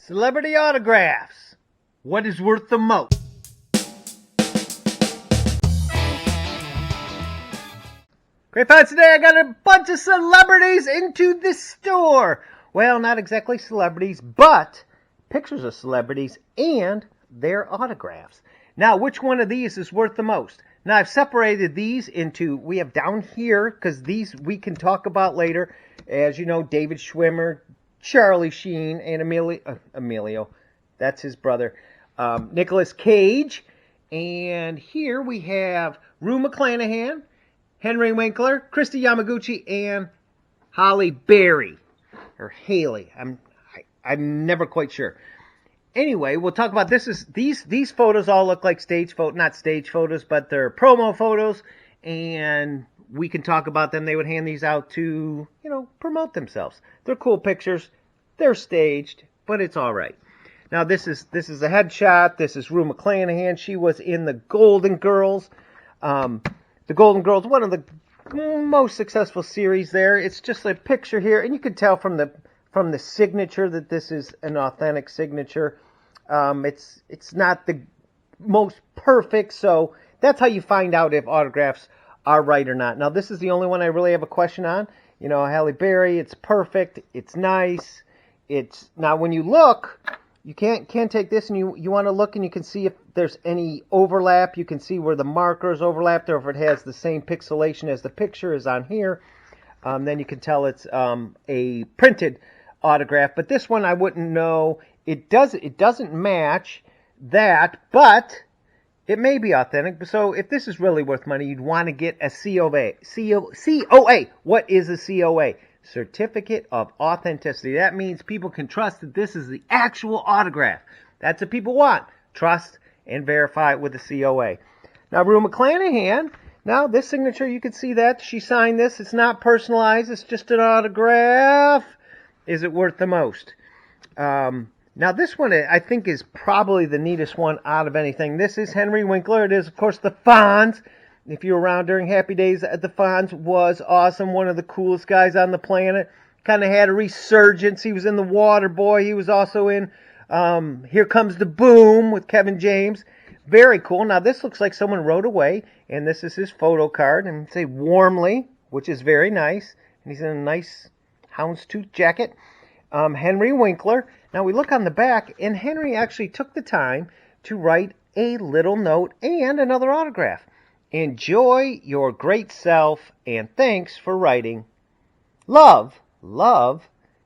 Celebrity autographs. What is worth the most? Great finds today. I got a bunch of celebrities into the store. Well, not exactly celebrities, but pictures of celebrities and their autographs. Now, which one of these is worth the most? Now, I've separated these into, we have down here, because these we can talk about later. As you know, David Schwimmer, Charlie Sheen, and Emilio, that's his brother, Nicolas Cage. And here we have Rue McClanahan, Henry Winkler, Christie Yamaguchi, and Halle Berry. Or Haley. I'm never quite sure. Anyway, we'll talk about this. These photos all look like not stage photos, but they're promo photos, and we can talk about them. They would hand these out to, promote themselves. They're cool pictures. They're staged, but it's all right. Now, this is a headshot. This is Rue McClanahan. She was in the Golden Girls. The Golden Girls, one of the most successful series there. It's just a picture here, and you can tell from the signature that this is an authentic signature. It's not the most perfect, so that's how you find out if autographs are right or not. Now, this is the only one I really have a question on. Halle Berry, it's perfect, it's nice. Now when you look, you can't take this and you want to look and you can see if there's any overlap. You can see where the markers overlapped, or if it has the same pixelation as the picture is on here. Then you can tell it's a printed autograph. But this one I wouldn't know. It doesn't match that, but it may be authentic. So if this is really worth money, you'd want to get a COA. COA. What is a COA? Certificate of Authenticity. That means people can trust that this is the actual autograph. That's what people want. Trust and verify it with a COA. Now, Rue McClanahan. Now, this signature, you can see that. She signed this. It's not personalized. It's just an autograph. Is it worth the most? Now, this one, I think, is probably the neatest one out of anything. This is Henry Winkler. It is, of course, the Fonz. If you were around during Happy Days, the Fonz was awesome. One of the coolest guys on the planet. Kind of had a resurgence. He was in The Waterboy. He was also in Here Comes the Boom with Kevin James. Very cool. Now, this looks like someone wrote away, and this is his photo card. And say warmly, which is very nice. And he's in a nice houndstooth jacket. Henry Winkler. Now, we look on the back, and Henry actually took the time to write a little note and another autograph. Enjoy your great self, and thanks for writing. Love,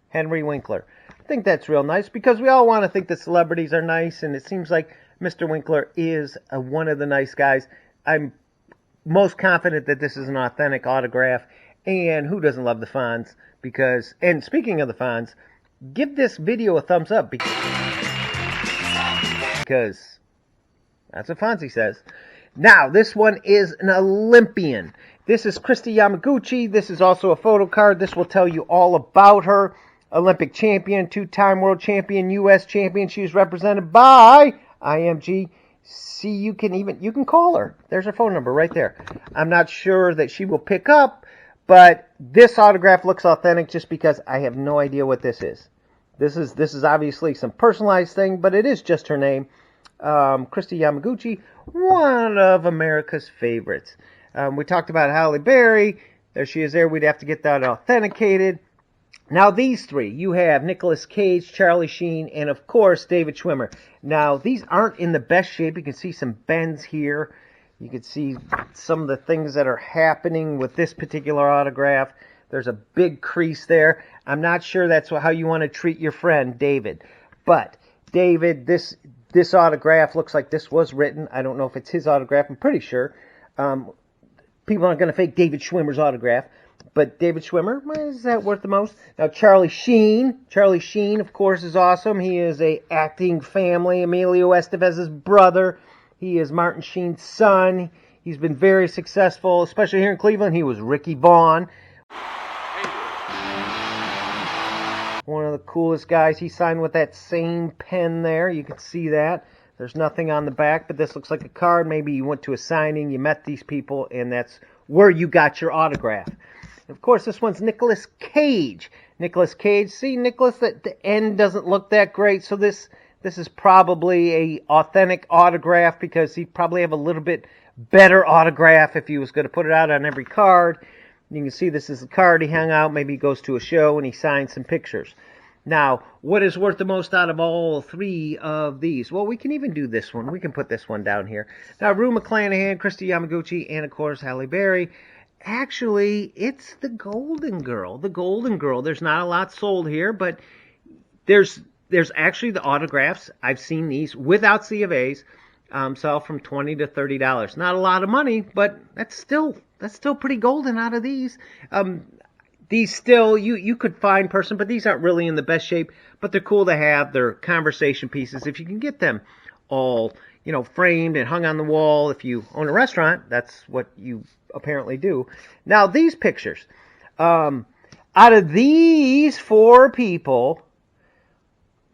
Henry Winkler. I think that's real nice because we all want to think that celebrities are nice, and it seems like Mr. Winkler is one of the nice guys. I'm most confident that this is an authentic autograph, and who doesn't love the Fonz? And speaking of the Fonz, give this video a thumbs up because that's what Fonzie says. Now, this one is an Olympian. This is Christie Yamaguchi. This is also a photo card. This will tell you all about her. Olympic champion, two-time world champion, U.S. champion. She was represented by IMG. See, you can call her. There's her phone number right there. I'm not sure that she will pick up, but this autograph looks authentic just because I have no idea what this is. This is obviously some personalized thing, but it is just her name. Christie Yamaguchi, one of America's favorites. We talked about Halle Berry. There she is there. We'd have to get that authenticated. Now, these three, you have Nicolas Cage, Charlie Sheen, and, of course, David Schwimmer. Now, these aren't in the best shape. You can see some bends here. You can see some of the things that are happening with this particular autograph. There's a big crease there. I'm not sure that's how you want to treat your friend, David. But, David, this autograph looks like this was written. I don't know if it's his autograph. I'm pretty sure. People aren't going to fake David Schwimmer's autograph. But David Schwimmer, is that worth the most? Now, Charlie Sheen. Charlie Sheen, of course, is awesome. He is a acting family. Emilio Estevez's brother. He is Martin Sheen's son. He's been very successful, especially here in Cleveland. He was Ricky Vaughn. One of the coolest guys. He signed with that same pen there. You can see that. There's nothing on the back, but this looks like a card. Maybe you went to a signing, you met these people, and that's where you got your autograph. Of course, this one's Nicolas Cage. Nicolas Cage. See, Nicolas, the end doesn't look that great, so this is probably a authentic autograph because he'd probably have a little bit better autograph if he was going to put it out on every card. You can see this is the card he hung out. Maybe he goes to a show and he signs some pictures. Now, what is worth the most out of all three of these? Well, we can even do this one. We can put this one down here. Now, Rue McClanahan, Christie Yamaguchi, and, of course, Halle Berry. Actually, it's the Golden Girl. The Golden Girl. There's not a lot sold here, but there's actually the autographs. I've seen these without C of A's. Sell from $20 to $30. Not a lot of money, but that's still pretty golden out of these. These still, you could find person, but these aren't really in the best shape, but they're cool to have. They're conversation pieces. If you can get them all, framed and hung on the wall, if you own a restaurant, that's what you apparently do. Now, these pictures, out of these four people,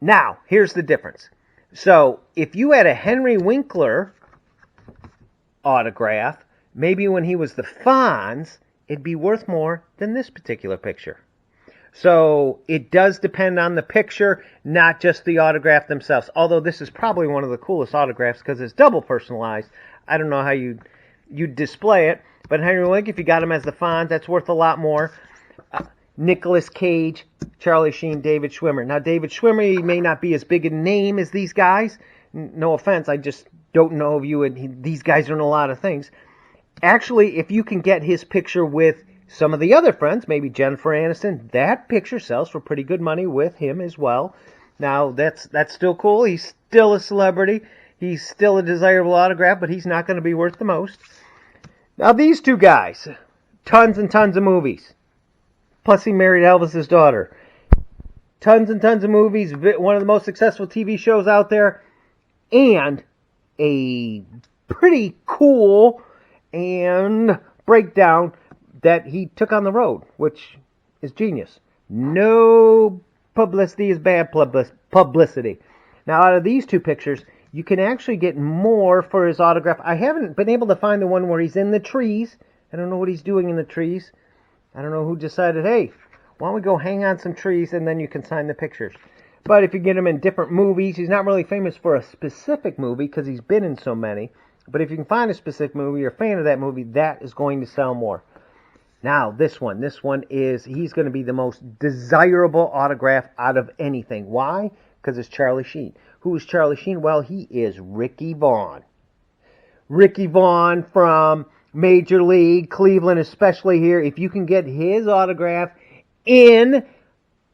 now, here's the difference. So, if you had a Henry Winkler autograph, maybe when he was the Fonz, it'd be worth more than this particular picture. So it does depend on the picture, not just the autograph themselves. Although this is probably one of the coolest autographs because it's double personalized. I don't know how you display it, but Henry Winkler, if you got him as the Fonz, that's worth a lot more. Nicolas Cage, Charlie Sheen, David Schwimmer. Now, David Schwimmer, he may not be as big a name as these guys. No offense, I just don't know of you, and these guys don't know a lot of things. Actually, if you can get his picture with some of the other friends, maybe Jennifer Aniston, that picture sells for pretty good money with him as well. Now, that's still cool. He's still a celebrity. He's still a desirable autograph, but he's not going to be worth the most. Now, these two guys, tons and tons of movies. Plus, he married Elvis's daughter. Tons and tons of movies, one of the most successful TV shows out there, and a pretty cool and breakdown that he took on the road, which is genius. No publicity is bad publicity. Now, out of these two pictures, you can actually get more for his autograph. I haven't been able to find the one where he's in the trees. I don't know what he's doing in the trees. I don't know who decided, hey, why don't we go hang on some trees and then you can sign the pictures. But if you get him in different movies, he's not really famous for a specific movie because he's been in so many. But if you can find a specific movie, you're a fan of that movie, that is going to sell more. Now, this one is, he's going to be the most desirable autograph out of anything. Why? Because it's Charlie Sheen. Who is Charlie Sheen? Well, he is Ricky Vaughn. Ricky Vaughn from Major League, Cleveland, especially here. If you can get his autograph in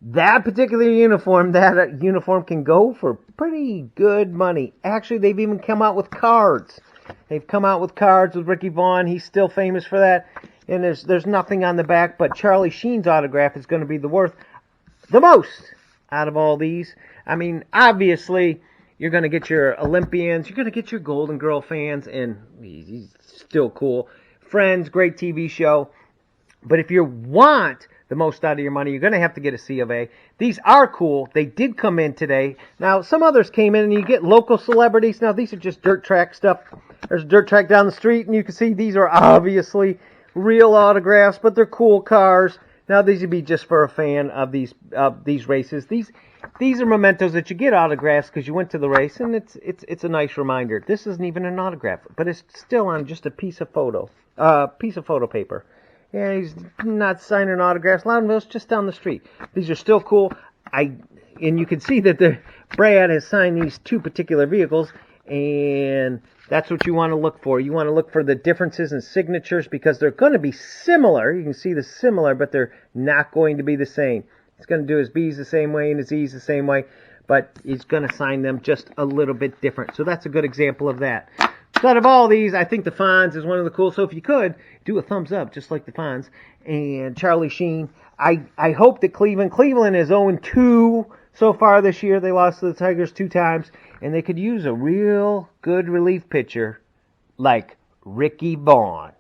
that particular uniform, that uniform can go for pretty good money. Actually, they've even come out with cards. They've come out with cards with Ricky Vaughn. He's still famous for that. And there's nothing on the back, but Charlie Sheen's autograph is going to be the most out of all these. I mean, obviously, you're going to get your Olympians, you're going to get your Golden Girl fans, and he's still cool. Friends, great TV show. But if you want the most out of your money, you're going to have to get a C of A. These are cool. They did come in today. Now, some others came in, and you get local celebrities. Now, these are just dirt track stuff. There's a dirt track down the street, and you can see these are obviously real autographs, but they're cool cars. Now, these would be just for a fan of these races. These are mementos that you get autographs because you went to the race, and it's a nice reminder. This isn't even an autograph, but it's still on just a piece of photo paper. Yeah, he's not signing autographs. A lot of those just down the street. These are still cool. And you can see that Brad has signed these two particular vehicles, and that's what you want to look for. You want to look for the differences in signatures because they're going to be similar. You can see the similar, but they're not going to be the same. He's going to do his B's the same way and his E's the same way, but he's going to sign them just a little bit different. So that's a good example of that. So out of all these, I think the Fonz is one of the cool. So if you could, do a thumbs up just like the Fonz. And Charlie Sheen, I hope that Cleveland is 0-2 so far this year. They lost to the Tigers 2 times, and they could use a real good relief pitcher like Ricky Vaughn.